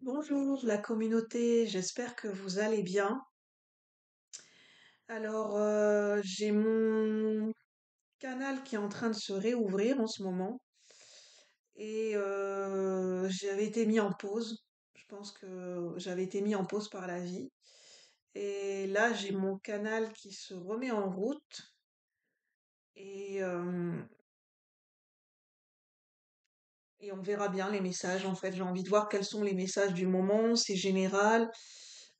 Bonjour la communauté, j'espère que vous allez bien. Alors, j'ai mon canal qui est en train de se réouvrir en ce moment et j'avais été mis en pause. Je pense que j'avais été mis en pause par la vie. Et là, j'ai mon canal qui se remet en route et, euh, et on verra bien les messages. En fait, j'ai envie de voir quels sont les messages du moment, c'est général.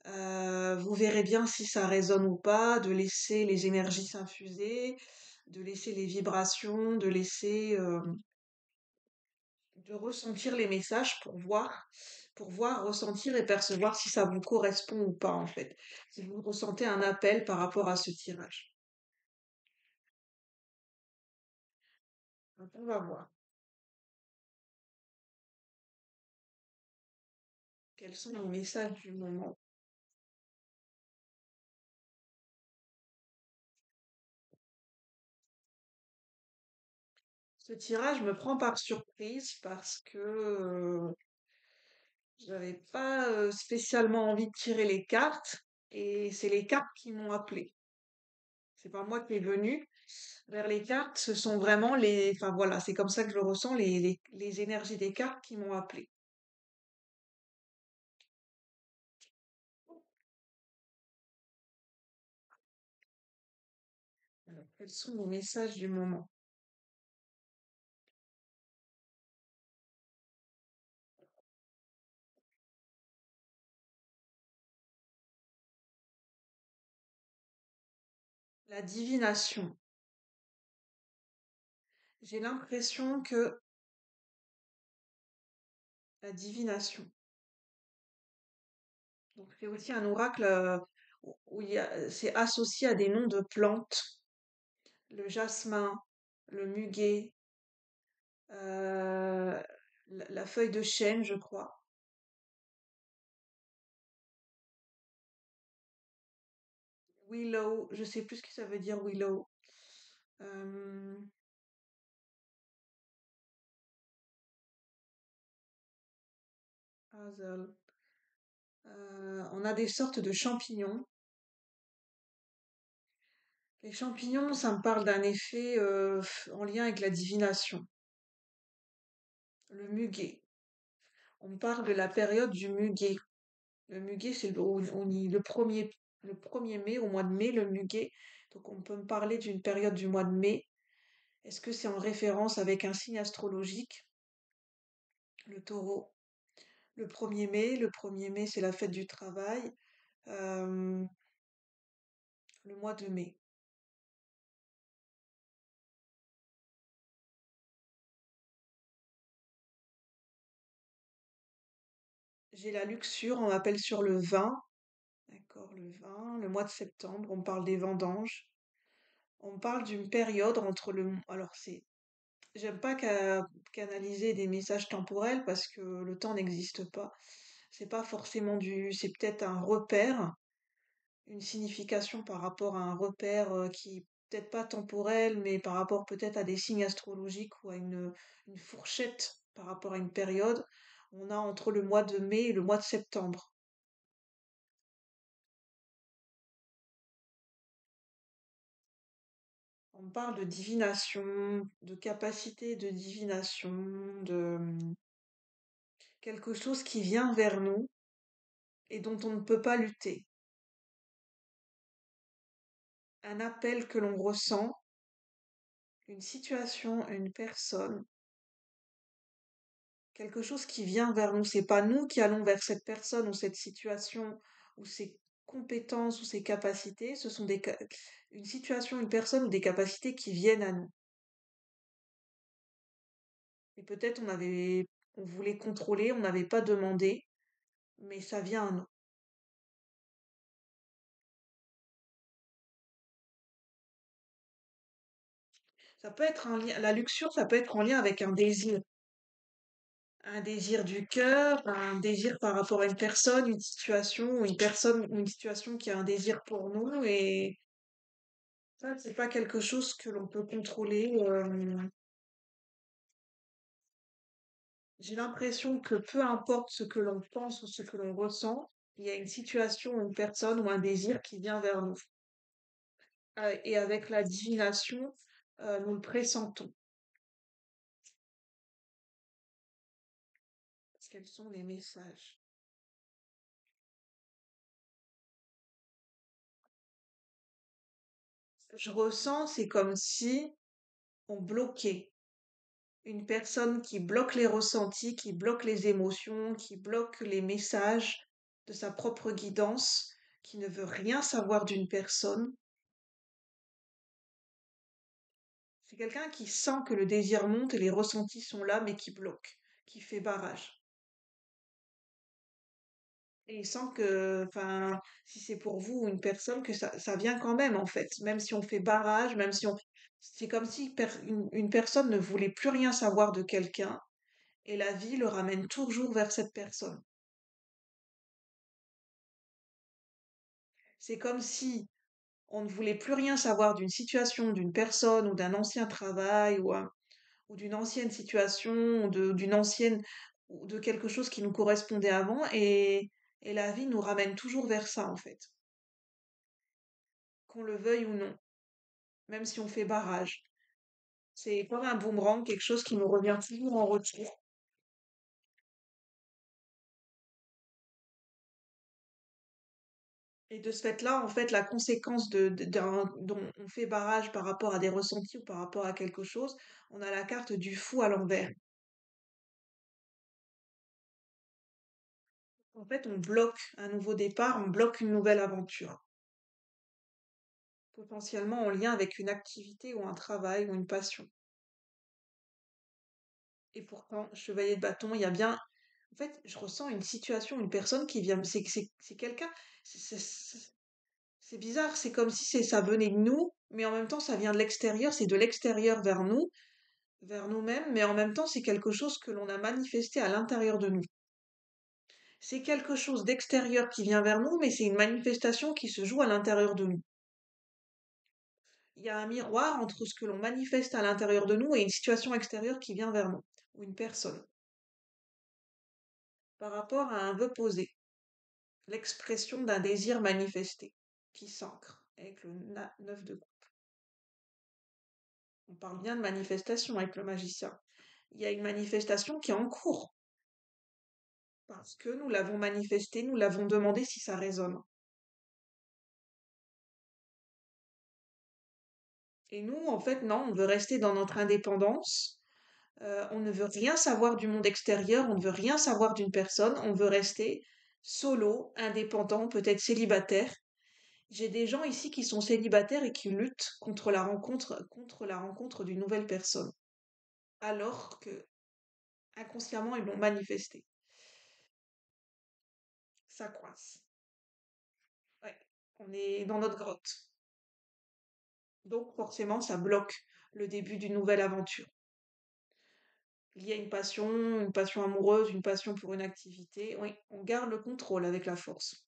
Vous verrez bien si ça résonne ou pas, de laisser les énergies s'infuser, de laisser les vibrations, de ressentir les messages pour voir, ressentir et percevoir si ça vous correspond ou pas en fait. Si vous ressentez un appel par rapport à ce tirage. Donc, on va voir quels sont les messages du moment. Ce tirage me prend par surprise parce que j'avais pas spécialement envie de tirer les cartes et c'est les cartes qui m'ont appelé. C'est pas moi qui est venu vers les cartes, ce sont vraiment enfin voilà, c'est comme ça que je le ressens, les énergies des cartes qui m'ont appelé. Alors, quels sont les messages du moment? La divination. J'ai l'impression que la divination. Donc c'est aussi un oracle où c'est associé à des noms de plantes, le jasmin, le muguet, la feuille de chêne, je crois. Willow, je sais plus ce que ça veut dire willow. Euh, Hazel. On a des sortes de champignons. Les champignons, ça me parle d'un effet en lien avec la divination. Le muguet. On me parle de la période du muguet. Le muguet, c'est le premier mai, au mois de mai, le muguet. Donc on peut me parler d'une période du mois de mai. Est-ce que c'est en référence avec un signe astrologique? Le taureau. Le premier mai, c'est la fête du travail. Euh, le mois de mai. J'ai la luxure, on m'appelle sur le vin. D'accord, le vin, le mois de septembre, on parle des vendanges. On parle d'une période entre Alors j'aime pas canaliser des messages temporels parce que le temps n'existe pas. C'est pas forcément c'est peut-être un repère, une signification par rapport à un repère qui peut-être pas temporel, mais par rapport peut-être à des signes astrologiques ou à une fourchette par rapport à une période. On a entre le mois de mai et le mois de septembre. On parle de divination, de capacité de divination, de quelque chose qui vient vers nous et dont on ne peut pas lutter. Un appel que l'on ressent, une situation, une personne, quelque chose qui vient vers nous. C'est pas nous qui allons vers cette personne ou cette situation ou ses compétences ou ses capacités. Ce sont une situation, une personne ou des capacités qui viennent à nous. Et peut-être on voulait contrôler, on n'avait pas demandé, mais ça vient à nous. Ça peut être la luxure, ça peut être en lien avec un désir du cœur, un désir par rapport à une personne, une personne ou une situation qui a un désir pour nous et ça, c'est pas quelque chose que l'on peut contrôler. J'ai l'impression que peu importe ce que l'on pense ou ce que l'on ressent, il y a une situation, une personne ou un désir qui vient vers nous. Et avec la divination, nous le pressentons. Quels sont les messages? Je ressens, c'est comme si on bloquait une personne qui bloque les ressentis, qui bloque les émotions, qui bloque les messages de sa propre guidance, qui ne veut rien savoir d'une personne. C'est quelqu'un qui sent que le désir monte et les ressentis sont là, mais qui bloque, qui fait barrage. Et il sent que, enfin, si c'est pour vous ou une personne, que ça vient quand même, en fait. Même si on fait barrage, même si on... C'est comme si une personne ne voulait plus rien savoir de quelqu'un, et la vie le ramène toujours vers cette personne. C'est comme si on ne voulait plus rien savoir d'une situation, d'une personne ou d'un ancien travail ou d'une ancienne situation d'une ancienne ou de quelque chose qui nous correspondait avant et la vie nous ramène toujours vers ça en fait, qu'on le veuille ou non, même si on fait barrage. C'est comme un boomerang, quelque chose qui nous revient toujours en retour. Et de ce fait-là, en fait, la conséquence dont on fait barrage par rapport à des ressentis ou par rapport à quelque chose, on a la carte du fou à l'envers. En fait, on bloque un nouveau départ, on bloque une nouvelle aventure, potentiellement en lien avec une activité ou un travail ou une passion. Et pourtant, chevalier de bâton, il y a bien... En fait, je ressens une situation, une personne qui vient... C'est quelqu'un... C'est bizarre, c'est comme si ça venait de nous, mais en même temps, ça vient de l'extérieur, c'est de l'extérieur vers nous, vers nous-mêmes, mais en même temps, c'est quelque chose que l'on a manifesté à l'intérieur de nous. C'est quelque chose d'extérieur qui vient vers nous, mais c'est une manifestation qui se joue à l'intérieur de nous. Il y a un miroir entre ce que l'on manifeste à l'intérieur de nous et une situation extérieure qui vient vers nous, ou une personne, par rapport à un vœu posé, l'expression d'un désir manifesté, qui s'ancre avec le 9 de coupe. On parle bien de manifestation avec le magicien. Il y a une manifestation qui est en cours, parce que nous l'avons manifesté, nous l'avons demandé si ça résonne. Et nous, en fait, non, on veut rester dans notre indépendance. On ne veut rien savoir du monde extérieur, on ne veut rien savoir d'une personne, on veut rester solo, indépendant, peut-être célibataire. J'ai des gens ici qui sont célibataires et qui luttent contre la rencontre d'une nouvelle personne, alors que inconsciemment ils l'ont manifesté. Ça coince. Ouais, on est dans notre grotte. Donc forcément, ça bloque le début d'une nouvelle aventure. Il y a une passion amoureuse, une passion pour une activité. Oui, on garde le contrôle avec la force.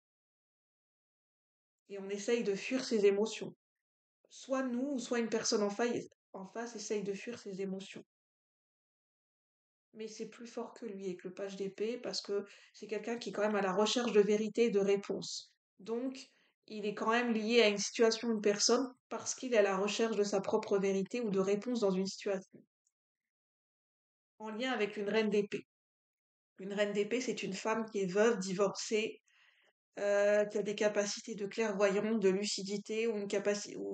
Et on essaye de fuir ses émotions. Soit nous, ou soit une personne en face essaye de fuir ses émotions. Mais c'est plus fort que lui avec le page d'épée parce que c'est quelqu'un qui est quand même à la recherche de vérité et de réponse. Donc, il est quand même lié à une situation, une personne, parce qu'il est à la recherche de sa propre vérité ou de réponse dans une situation. En lien avec une reine d'épée. Une reine d'épée, c'est une femme qui est veuve, divorcée, qui a des capacités de clairvoyance, de lucidité, ou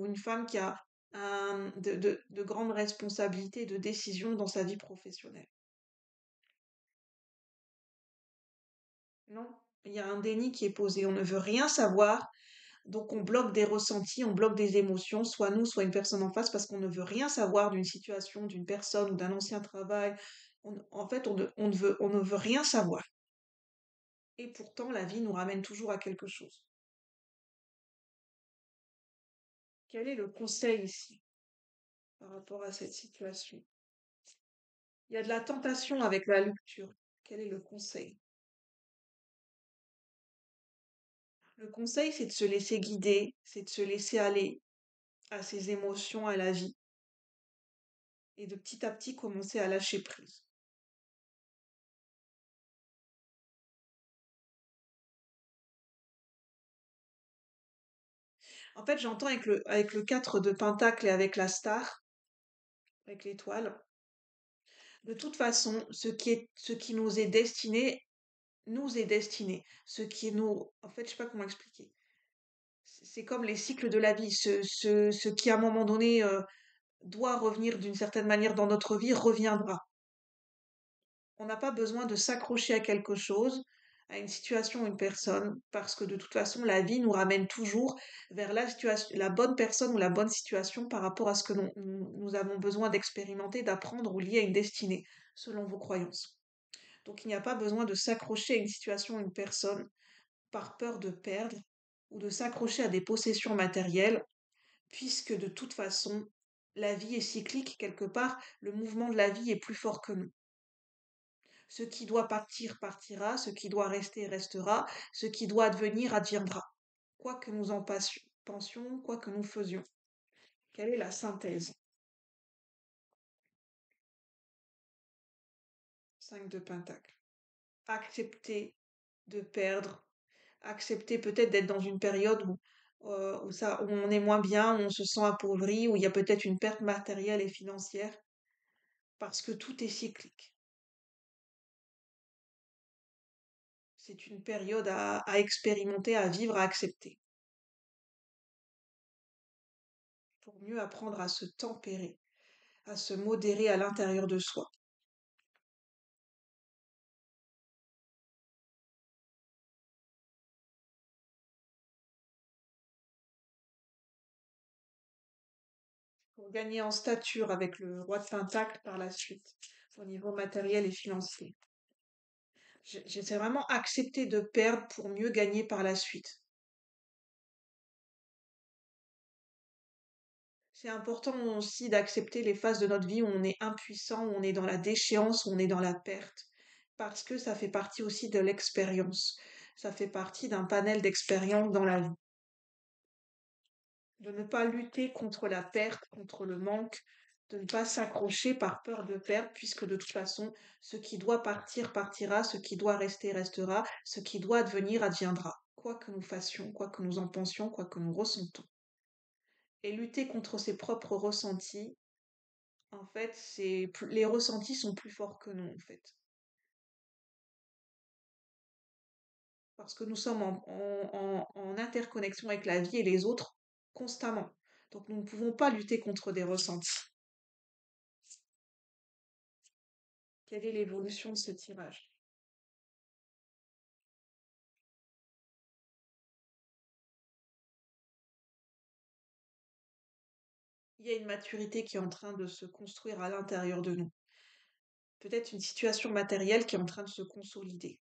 une femme qui a de grandes responsabilités de décision dans sa vie professionnelle. Non, il y a un déni qui est posé. On ne veut rien savoir, donc on bloque des ressentis, on bloque des émotions, soit nous, soit une personne en face, parce qu'on ne veut rien savoir d'une situation, d'une personne ou d'un ancien travail. En fait, on ne veut rien savoir. Et pourtant, la vie nous ramène toujours à quelque chose. Quel est le conseil ici par rapport à cette situation? Il y a de la tentation avec la lecture. Quel est le conseil? Le conseil, c'est de se laisser guider, c'est de se laisser aller à ses émotions, à la vie, et de petit à petit commencer à lâcher prise. En fait, j'entends avec le 4 de Pentacle et avec la star, avec l'étoile. De toute façon, ce qui nous est destiné. Ce qui est nous, en fait, je sais pas comment expliquer. C'est comme les cycles de la vie. Ce qui, à un moment donné, doit revenir d'une certaine manière dans notre vie, reviendra. On n'a pas besoin de s'accrocher à quelque chose, à une situation ou une personne, parce que de toute façon, la vie nous ramène toujours vers la situation, la bonne personne ou la bonne situation par rapport à ce que nous avons besoin d'expérimenter, d'apprendre ou lié à une destinée, selon vos croyances. Donc il n'y a pas besoin de s'accrocher à une situation ou une personne par peur de perdre ou de s'accrocher à des possessions matérielles, puisque de toute façon, la vie est cyclique quelque part, le mouvement de la vie est plus fort que nous. Ce qui doit partir partira, ce qui doit rester restera, ce qui doit advenir adviendra. Quoi que nous en pensions, quoi que nous faisions. Quelle est la synthèse? 5 de Pentacle. Accepter de perdre, accepter peut-être d'être dans une période où on est moins bien, où on se sent appauvri, où il y a peut-être une perte matérielle et financière, parce que tout est cyclique. C'est une période à expérimenter, à vivre, à accepter, pour mieux apprendre à se tempérer, à se modérer à l'intérieur de soi. Pour gagner en stature avec le roi de Pentacle par la suite, au niveau matériel et financier. J'essaie vraiment accepter de perdre pour mieux gagner par la suite. C'est important aussi d'accepter les phases de notre vie où on est impuissant, où on est dans la déchéance, où on est dans la perte, parce que ça fait partie aussi de l'expérience. Ça fait partie d'un panel d'expériences dans la vie. De ne pas lutter contre la perte, contre le manque, de ne pas s'accrocher par peur de perdre, puisque de toute façon, ce qui doit partir partira, ce qui doit rester restera, ce qui doit advenir adviendra, quoi que nous fassions, quoi que nous en pensions, quoi que nous ressentons. Et lutter contre ses propres ressentis, en fait, les ressentis sont plus forts que nous, en fait, parce que nous sommes en interconnexion avec la vie et les autres constamment. Donc nous ne pouvons pas lutter contre des ressentis. Quelle est l'évolution de ce tirage? Il y a une maturité qui est en train de se construire à l'intérieur de nous. Peut-être une situation matérielle qui est en train de se consolider.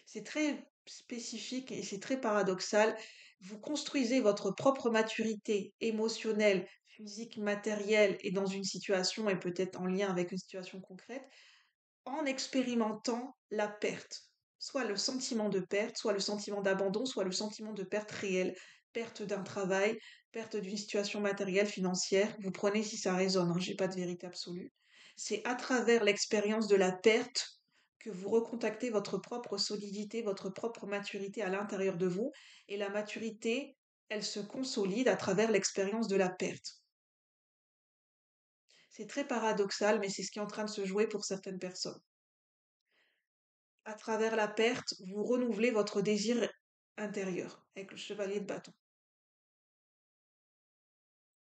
C'est très spécifique et c'est très paradoxal. Vous construisez votre propre maturité émotionnelle, physique, matérielle et dans une situation et peut-être en lien avec une situation concrète en expérimentant la perte. Soit le sentiment de perte, soit le sentiment d'abandon, soit le sentiment de perte réelle. Perte d'un travail, perte d'une situation matérielle, financière. Vous prenez si ça résonne, hein, j'ai pas de vérité absolue. C'est à travers l'expérience de la perte que vous recontactez votre propre solidité, votre propre maturité à l'intérieur de vous. Et la maturité, elle se consolide à travers l'expérience de la perte. C'est très paradoxal, mais c'est ce qui est en train de se jouer pour certaines personnes. À travers la perte, vous renouvelez votre désir intérieur avec le chevalier de bâton.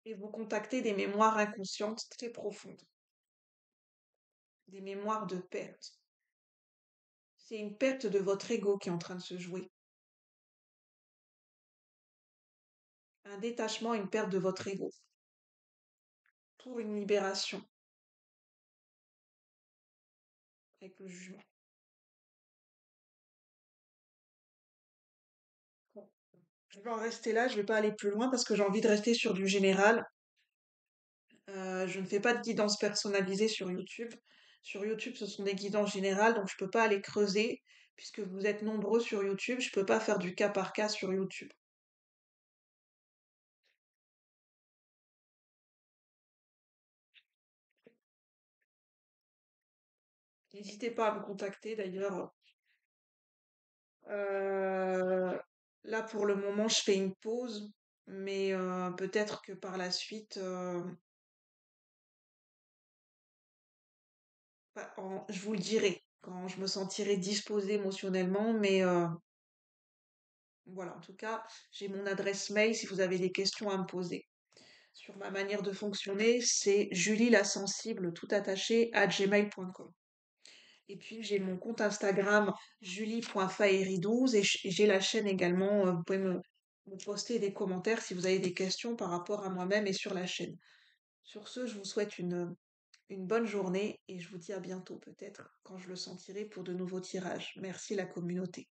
Et vous contactez des mémoires inconscientes très profondes, des mémoires de perte. C'est une perte de votre ego qui est en train de se jouer. Un détachement, une perte de votre ego pour une libération avec le jugement. Bon, je vais en rester là, je vais pas aller plus loin parce que j'ai envie de rester sur du général. Je ne fais pas de guidance personnalisée sur YouTube. Sur YouTube, ce sont des guidances générales, donc je peux pas aller creuser, puisque vous êtes nombreux sur YouTube, je peux pas faire du cas par cas sur YouTube. N'hésitez pas à me contacter d'ailleurs. Euh, Là, pour le moment, je fais une pause. mais peut-être que par la suite, je vous le dirai quand je me sentirai disposée émotionnellement, mais voilà, en tout cas, j'ai mon adresse mail si vous avez des questions à me poser. Sur ma manière de fonctionner, c'est Julie la sensible tout attaché à gmail.com. Et puis j'ai mon compte Instagram julie.faeri12 et j'ai la chaîne également. Vous pouvez me poster des commentaires si vous avez des questions par rapport à moi-même et sur la chaîne. Sur ce, je vous souhaite une bonne journée et je vous dis à bientôt peut-être quand je le sentirai pour de nouveaux tirages. Merci la communauté.